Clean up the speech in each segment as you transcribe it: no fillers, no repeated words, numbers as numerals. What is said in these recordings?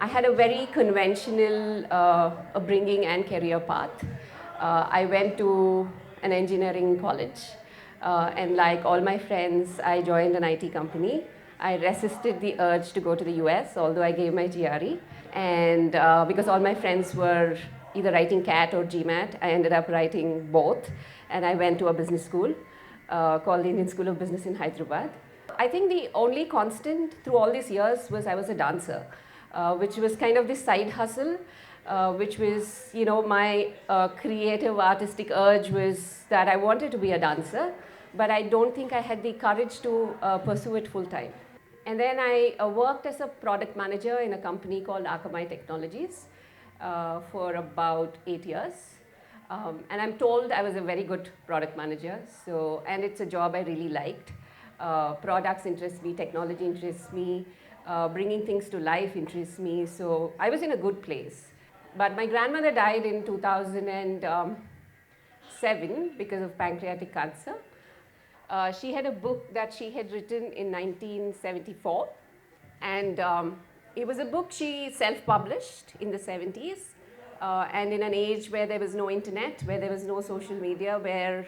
I had a very conventional upbringing and career path. I went to an engineering college, and like all my friends, I joined an IT company. I resisted the urge to go to the US, although I gave my GRE. And because all my friends were either writing CAT or GMAT, I ended up writing both. And I went to a business school called the Indian School of Business in Hyderabad. I think the only constant through all these years was I was a dancer, which was kind of this side hustle, which was, my creative artistic urge was that I wanted to be a dancer, but I don't think I had the courage to pursue it full time. And then I worked as a product manager in a company called Akamai Technologies for about 8 years. And I'm told I was a very good product manager, and it's a job I really liked. Products interest me, technology interests me, bringing things to life interests me, so I was in a good place. But my grandmother died in 2007 because of pancreatic cancer. She had a book that she had written in 1974, and it was a book she self-published in the 70s, and in an age where there was no internet, where there was no social media, where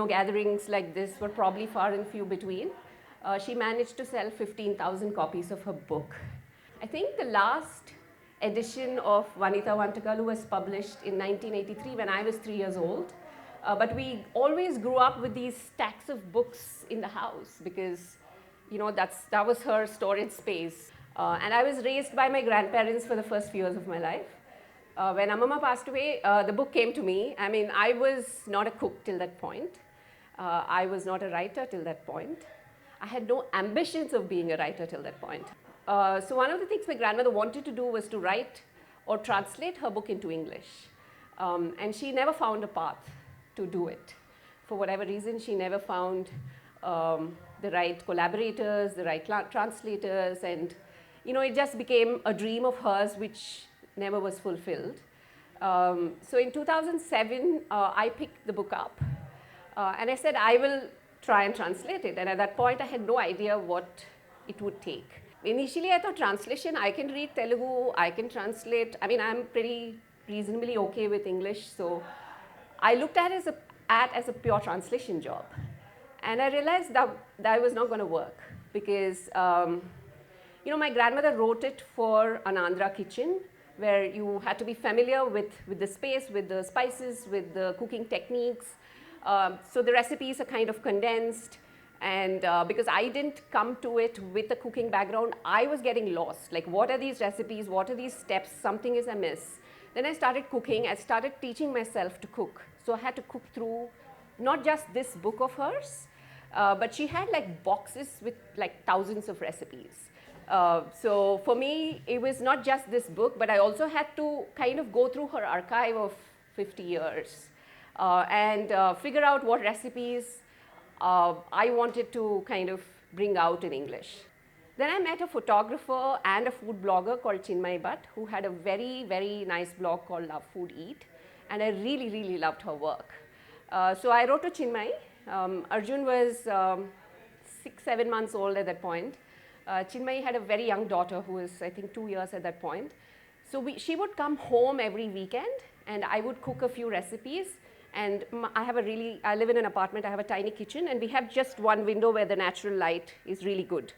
gatherings like this were probably far and few between. She managed to sell 15,000 copies of her book. I think the last edition of Vanita Vantakalu was published in 1983 when I was 3 years old. But we always grew up with these stacks of books in the house because, that was her storage space. And I was raised by my grandparents for the first few years of my life. When Amma passed away, the book came to me. I mean, I was not a cook till that point. I was not a writer till that point. I had no ambitions of being a writer till that point. So one of the things my grandmother wanted to do was to write or translate her book into English. And she never found a path to do it. For whatever reason, she never found the right collaborators, the right translators, and it just became a dream of hers which never was fulfilled. So in 2007, I picked the book up and I said, I will try and translate it. And at that point, I had no idea what it would take. Initially, I thought translation, I can read Telugu, I can translate. I mean, I'm pretty reasonably okay with English. So I looked at it as a pure translation job. And I realized that was not going to work because, my grandmother wrote it for an Andhra kitchen where you had to be familiar with the space, with the spices, with the cooking techniques. So the recipes are kind of condensed. And because I didn't come to it with a cooking background, I was getting lost. Like, what are these recipes? What are these steps? Something is amiss. Then I started cooking. I started teaching myself to cook. So I had to cook through not just this book of hers, but she had like boxes with like thousands of recipes. So for me, it was not just this book, but I also had to kind of go through her archive of 50 years and figure out what recipes I wanted to kind of bring out in English. Then I met a photographer and a food blogger called Chinmay Bhatt, who had a very, very nice blog called Love Food Eat, and I really, really loved her work. So I wrote to Chinmay. Arjun was 6-7 months old at that point. Chinmay had a very young daughter who was, I think, 2 years at that point. So she would come home every weekend, and I would cook a few recipes. And I live in an apartment, I have a tiny kitchen, and we have just one window where the natural light is really good.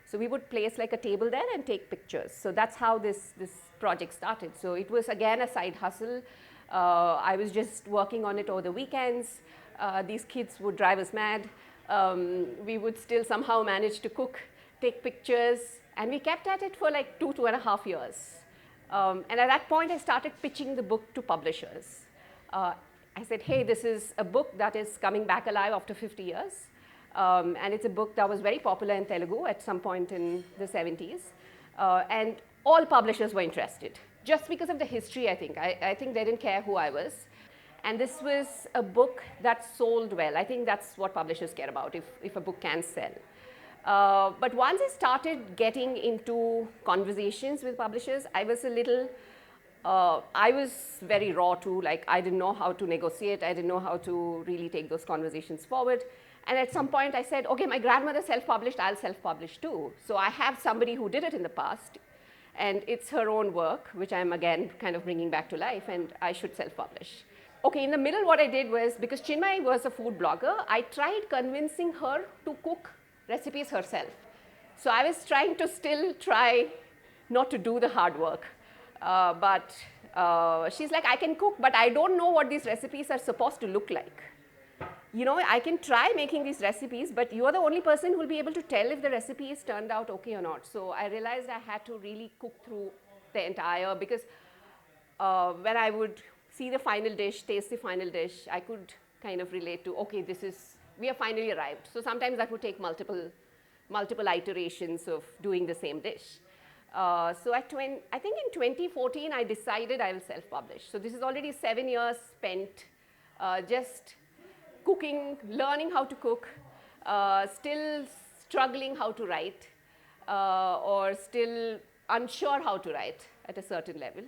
So we would place like a table there and take pictures. So that's how this project started. So it was again a side hustle. I was just working on it over the weekends. These kids would drive us mad. We would still somehow manage to cook, take pictures, and we kept at it for like 2.5 years. And at that point, I started pitching the book to publishers. I said, hey, this is a book that is coming back alive after 50 years. And it's a book that was very popular in Telugu at some point in the 70s. And all publishers were interested, just because of the history, I think. I think they didn't care who I was. And this was a book that sold well. I think that's what publishers care about, if a book can sell. But once I started getting into conversations with publishers, I was very raw too. Like, I didn't know how to negotiate. I didn't know how to really take those conversations forward. And at some point I said, okay, my grandmother self-published, I'll self-publish too. So I have somebody who did it in the past. And it's her own work, which I'm again kind of bringing back to life, and I should self-publish. Okay, in the middle what I did was, because Chinmay was a food blogger, I tried convincing her to cook recipes herself. So I was trying to still try not to do the hard work. But she's like, I can cook, but I don't know what these recipes are supposed to look like. You know, I can try making these recipes, but you are the only person who will be able to tell if the recipe has turned out okay or not. So I realized I had to really cook through the entire, because when I would see the final dish, taste the final dish, I could kind of relate to, okay, we have finally arrived. So sometimes that would take multiple iterations of doing the same dish. So I think in 2014, I decided I will self-publish. So this is already 7 years spent just cooking, learning how to cook, still struggling how to write, or still unsure how to write at a certain level,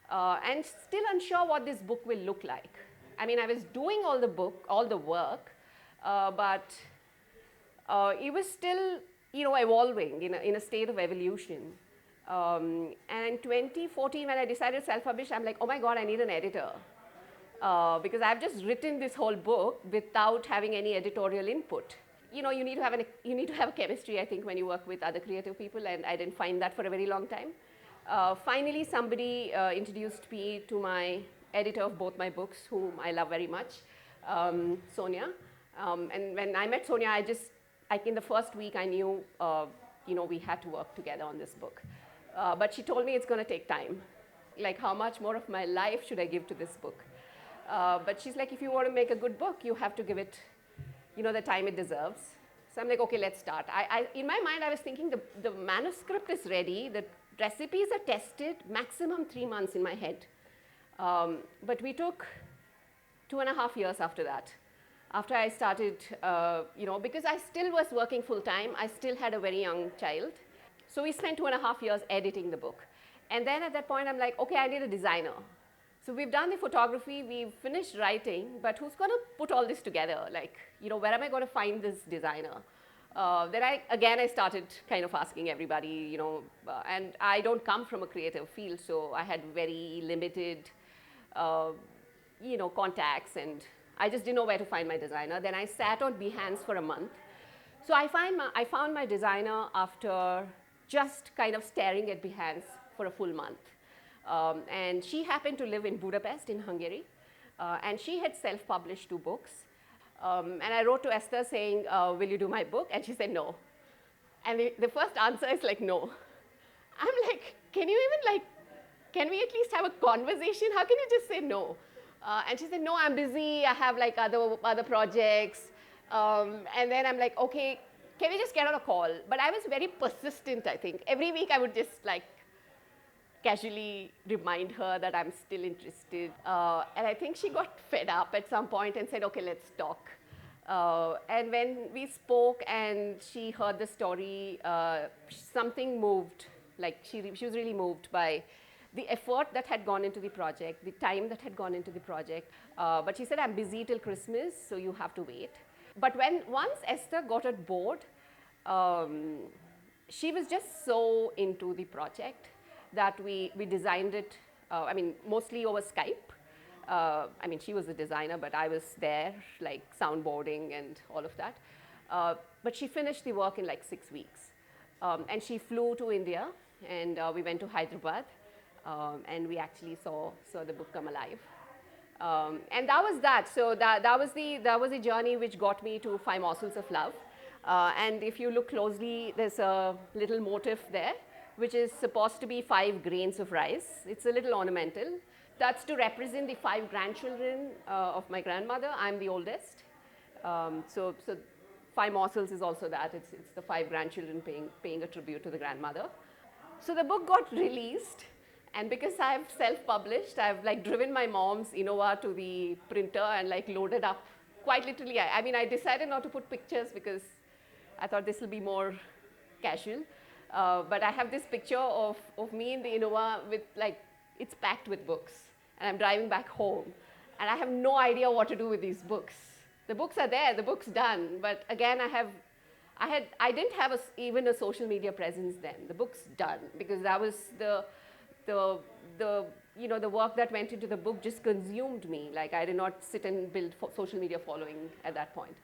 and still unsure what this book will look like. I mean, I was doing all the work, but it was still, evolving in a state of evolution. And in 2014, when I decided to self-publish, I'm like, oh my God, I need an editor. Because I've just written this whole book without having any editorial input. You need to have a chemistry, I think, when you work with other creative people, and I didn't find that for a very long time. Finally, somebody introduced me to my editor of both my books, whom I love very much, Sonia. And when I met Sonia, in the first week, I knew, we had to work together on this book. But she told me it's going to take time. Like, how much more of my life should I give to this book? But she's like, if you want to make a good book, you have to give it, the time it deserves. So I'm like, okay, let's start. In my mind, I was thinking the manuscript is ready, the recipes are tested, maximum 3 months in my head. But we took 2.5 years after that. After I started, because I still was working full time, I still had a very young child. So we spent 2.5 years editing the book. And then at that point, I'm like, okay, I need a designer. So we've done the photography, we've finished writing, but who's going to put all this together? Like, where am I going to find this designer? Then I started kind of asking everybody, and I don't come from a creative field, so I had very limited, contacts, and I just didn't know where to find my designer. Then I sat on Behance for a month. So I found my designer after just kind of staring at Behance for a full month. And she happened to live in Budapest in Hungary, and she had self-published 2 books. And I wrote to Esther saying, will you do my book? And she said no. And the first answer is like, no. I'm like, can we at least have a conversation? How can you just say no? And she said, no, I'm busy. I have like other projects. And then I'm like, okay, can we just get on a call? But I was very persistent, I think. Every week I would just like casually remind her that I'm still interested. And I think she got fed up at some point and said, okay, let's talk. And when we spoke and she heard the story, something moved. Like she was really moved by the effort that had gone into the project, the time that had gone into the project. But she said, I'm busy till Christmas, so you have to wait. But once Esther got on board, she was just so into the project that we designed it, mostly over Skype. She was the designer, but I was there, like soundboarding and all of that. But she finished the work in like 6 weeks. And she flew to India, and we went to Hyderabad, and we actually saw the book come alive. And that was that. So that was the journey which got me to 5 Morsels of Love. And if you look closely, there's a little motif there, which is supposed to be 5 grains of rice. It's a little ornamental. That's to represent the 5 grandchildren of my grandmother. I'm the oldest. So 5 Morsels is also that. It's the 5 grandchildren paying a tribute to the grandmother. So the book got released. And because I've self-published, I've like driven my mom's Innova to the printer and like loaded up quite literally. I decided not to put pictures because I thought this will be more casual. But I have this picture of me in the Innova with like, it's packed with books. And I'm driving back home. And I have no idea what to do with these books. The books are there, the book's done. But again, I didn't have even a social media presence then. The book's done because that was the the work that went into the book just consumed me. Like I did not sit and build social media following at that point.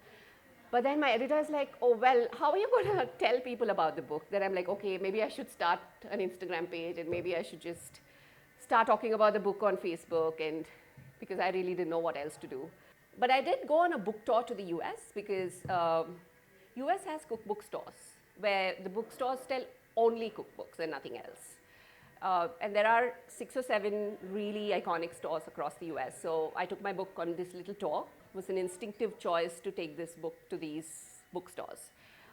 But then my editor is like, oh, well, how are you going to tell people about the book? Then I'm like, okay, maybe I should start an Instagram page and maybe I should just start talking about the book on Facebook, and because I really didn't know what else to do. But I did go on a book tour to the US because US has cookbook stores where the bookstores sell only cookbooks and nothing else. And there are 6 or 7 really iconic stores across the US. So I took my book on this little tour. It was an instinctive choice to take this book to these bookstores.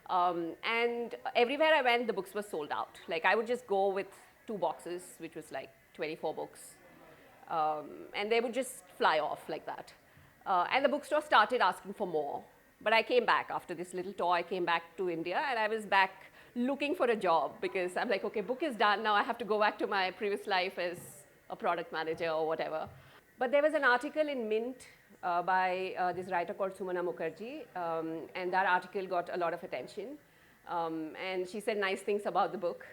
And everywhere I went, the books were sold out. Like I would just go with 2 boxes, which was like 24 books. And they would just fly off like that. And the bookstore started asking for more. But I came back after this little tour. I came back to India and I was back looking for a job because I'm like, okay, book is done. Now I have to go back to my previous life as a product manager or whatever. But there was an article in Mint by this writer called Sumana Mukherjee. And that article got a lot of attention. And she said nice things about the book.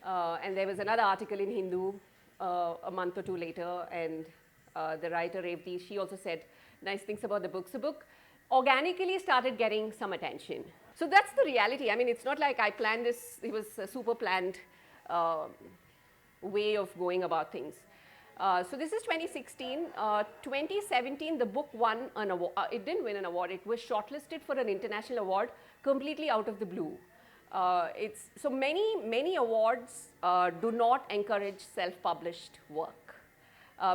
And there was another article in Hindu a month or 2 later. And the writer Revati, she also said nice things about the book. So book organically started getting some attention. So that's the reality. I mean, it's not like I planned this. It was a super planned way of going about things. So this is 2016. 2017, the book won an award. It didn't win an award. It was shortlisted for an international award completely out of the blue. So many awards do not encourage self-published work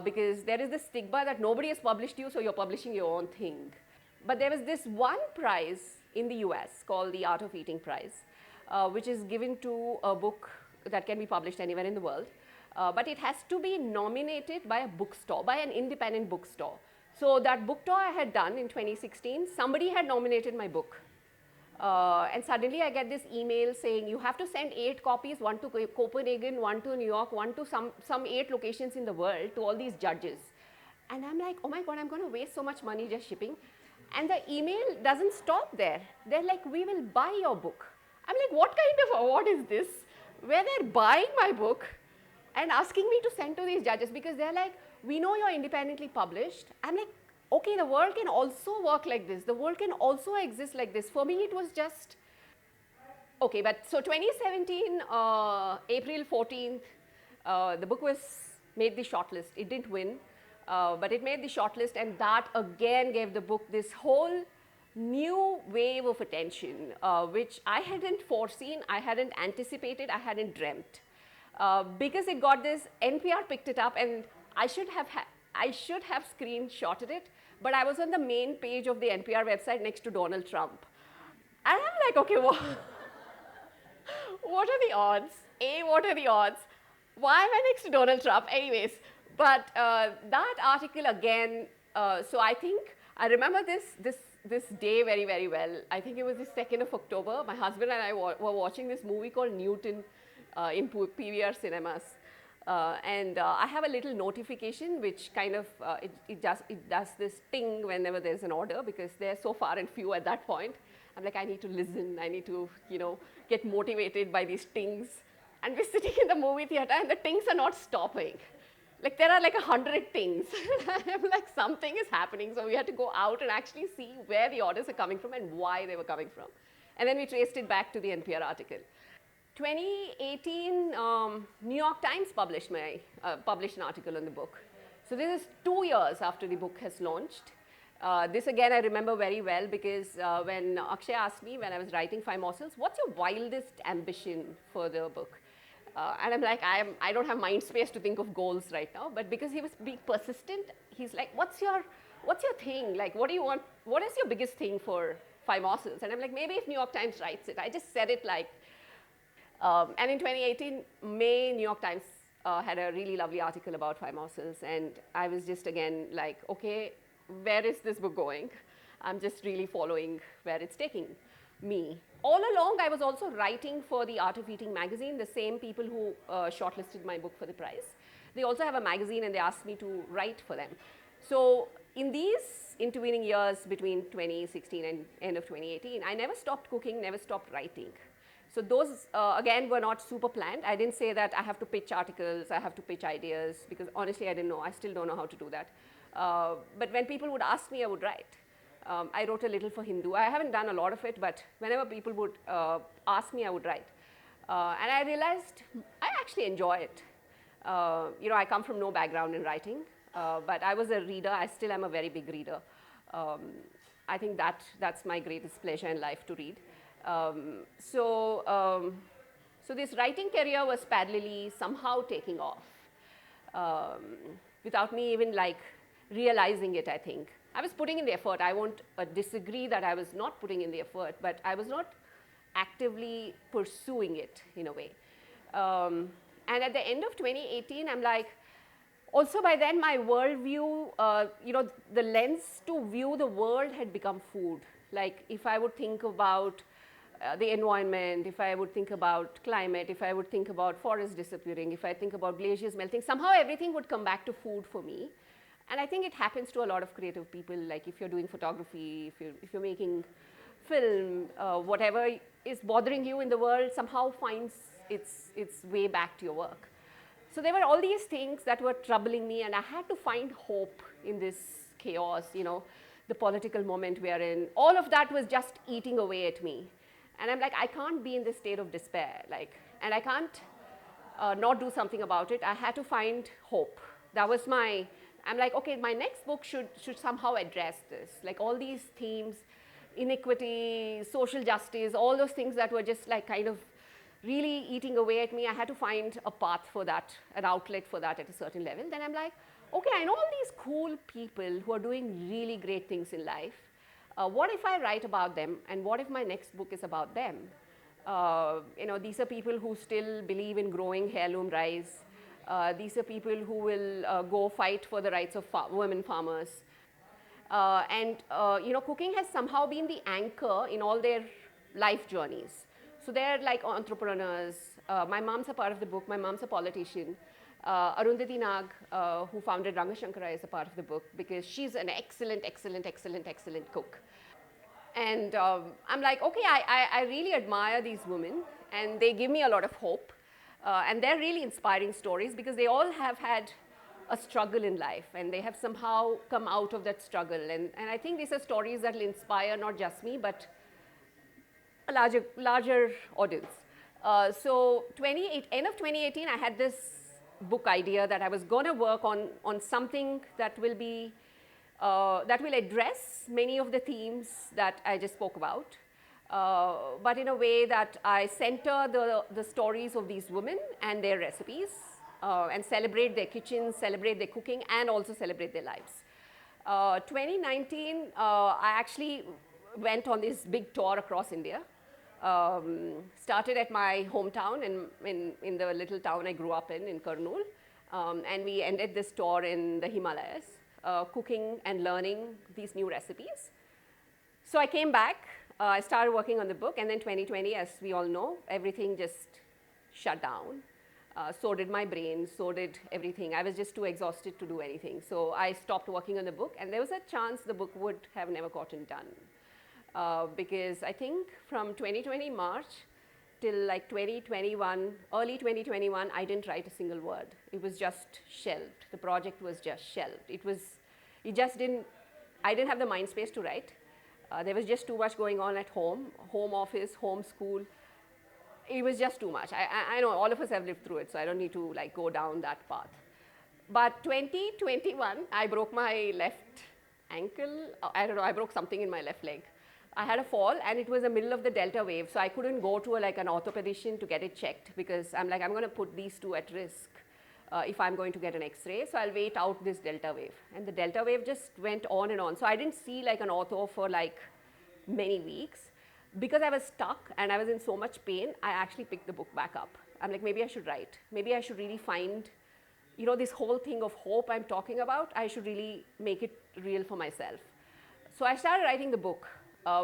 because there is this stigma that nobody has published you, so you're publishing your own thing. But there was this one prize in the US called the Art of Eating Prize, which is given to a book that can be published anywhere in the world. But it has to be nominated by a bookstore, by an independent bookstore. So that book tour I had done in 2016, somebody had nominated my book. And suddenly I get this email saying, you have to send 8 copies, 1 to Copenhagen, 1 to New York, 1 to some 8 locations in the world to all these judges. And I'm like, oh my God, I'm going to waste so much money just shipping. And the email doesn't stop there. They're like, we will buy your book. I'm like, what kind of award is this? Where they're buying my book and asking me to send to these judges because they're like, we know you're independently published. I'm like, okay, the world can also work like this. The world can also exist like this. For me, it was just, okay, but so 2017, April 14th, the book was made the shortlist. It didn't win. But it made the shortlist, and that again gave the book this whole new wave of attention, which I hadn't foreseen, I hadn't anticipated, I hadn't dreamt. Because it got this, NPR picked it up, and I should have screenshotted it, but I was on the main page of the NPR website next to Donald Trump. And I'm like, okay, what are the odds? What are the odds? Why am I next to Donald Trump? Anyways. But that article again, so I think, I remember this day very, very well. I think it was the 2nd of October. My husband and I were watching this movie called Newton in PVR cinemas. And I have a little notification which kind of, it does this ting whenever there's an order because they're so far and few at that point. I'm like, I need to listen, I need to, get motivated by these tings. And we're sitting in the movie theater and the tings are not stopping. Like there are like 100 things. I'm like, something is happening. So we had to go out and actually see where the orders are coming from and why they were coming from. And then we traced it back to the NPR article. 2018, New York Times published an article on the book. So this is 2 years after the book has launched. This again I remember very well because when Akshay asked me when I was writing 5 Morsels, what's your wildest ambition for the book? And I'm like, I don't have mind space to think of goals right now. But because he was being persistent, he's like, what's your thing? Like, what do you want? What is your biggest thing for 5 Morsels? And I'm like, maybe if New York Times writes it. I just said it like, and in 2018, May, New York Times had a really lovely article about 5 Morsels. And I was just again like, okay, where is this book going? I'm just really following where it's taking me. All along, I was also writing for the Art of Eating magazine, the same people who shortlisted my book for the prize. They also have a magazine and they asked me to write for them. So in these intervening years between 2016 and end of 2018, I never stopped cooking, never stopped writing. So those, again, were not super planned. I didn't say that I have to pitch articles, I have to pitch ideas, because honestly, I didn't know. I still don't know how to do that. But when people would ask me, I would write. I wrote a little for Hindu. I haven't done a lot of it, but whenever people would ask me, I would write. And I realized I actually enjoy it. I come from no background in writing, but I was a reader. I still am a very big reader. I think that's my greatest pleasure in life, to read. So this writing career was parallelly somehow taking off without me even like realizing it, I think. I was putting in the effort. I won't disagree that I was not putting in the effort, but I was not actively pursuing it in a way. And at the end of 2018, I'm like, also by then my worldview, the lens to view the world had become food. Like if I would think about the environment, if I would think about climate, if I would think about forests disappearing, if I think about glaciers melting, somehow everything would come back to food for me. And I think it happens to a lot of creative people, like if you're doing photography, if you're making film, whatever is bothering you in the world somehow finds its way back to your work. So there were all these things that were troubling me, and I had to find hope in this chaos, the political moment we are in. All of that was just eating away at me. And I'm like, I can't be in this state of despair, and I can't not do something about it. I had to find hope. That was I'm like, okay, my next book should somehow address this. Like all these themes, inequity, social justice, all those things that were just like kind of really eating away at me. I had to find a path for that, an outlet for that at a certain level. Then I'm like, okay, I know all these cool people who are doing really great things in life. What if I write about them, and what if my next book is about them? These are people who still believe in growing heirloom rice. These are people who will go fight for the rights of women farmers. Cooking has somehow been the anchor in all their life journeys. So they're like entrepreneurs. My mom's a part of the book. My mom's a politician. Arundhati Nag, who founded Rangashankara, is a part of the book because she's an excellent cook. And I'm like, okay, I really admire these women, and they give me a lot of hope. And they're really inspiring stories because they all have had a struggle in life, and they have somehow come out of that struggle. And I think these are stories that will inspire not just me, but a larger audience. So end of 2018, I had this book idea that I was going to work on something that will be that will address many of the themes that I just spoke about, but in a way that I center the stories of these women and their recipes, and celebrate their kitchens, celebrate their cooking, and also celebrate their lives. 2019, I actually went on this big tour across India. Started at my hometown in the little town I grew up in Kurnool, and we ended this tour in the Himalayas, cooking and learning these new recipes. So I came back, I started working on the book, and then 2020, as we all know, everything just shut down. So did my brain, so did everything. I was just too exhausted to do anything. So I stopped working on the book, and there was a chance the book would have never gotten done. Because I think from 2020 March till like 2021, early 2021, I didn't write a single word. It was just shelved. The project was just shelved. I didn't have the mind space to write. There was just too much going on at home office, home school. It was just too much. I know all of us have lived through it, so I don't need to like go down that path. But 2021, I broke my left ankle. I don't know, I broke something in my left leg. I had a fall, and it was the middle of the delta wave, so I couldn't go to an orthopedician to get it checked, because I'm like, I'm going to put these two at risk if I'm going to get an x-ray, so I'll wait out this delta wave. And the delta wave just went on and on. So I didn't see like an ortho for like many weeks. Because I was stuck and I was in so much pain, I actually picked the book back up. I'm like, maybe I should write. Maybe I should really find, this whole thing of hope I'm talking about, I should really make it real for myself. So I started writing the book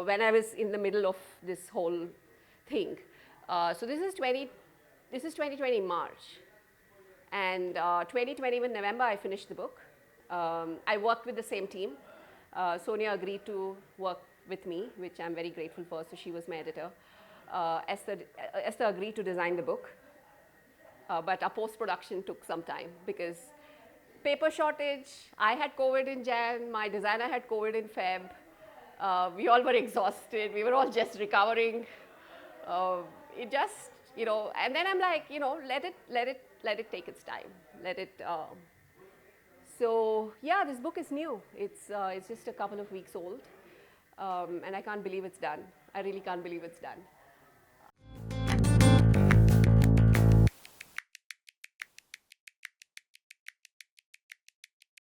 when I was in the middle of this whole thing. So this is 2020 March. And 2021 November, I finished the book. I worked with the same team. Sonia agreed to work with me, which I'm very grateful for. So she was my editor. Esther agreed to design the book. But our post-production took some time because paper shortage, I had COVID in Jan, my designer had COVID in Feb. We all were exhausted. We were all just recovering. It just, and then I'm like, let it take its time. So yeah, this book is new. It's just a couple of weeks old, and I can't believe it's done. I really can't believe it's done.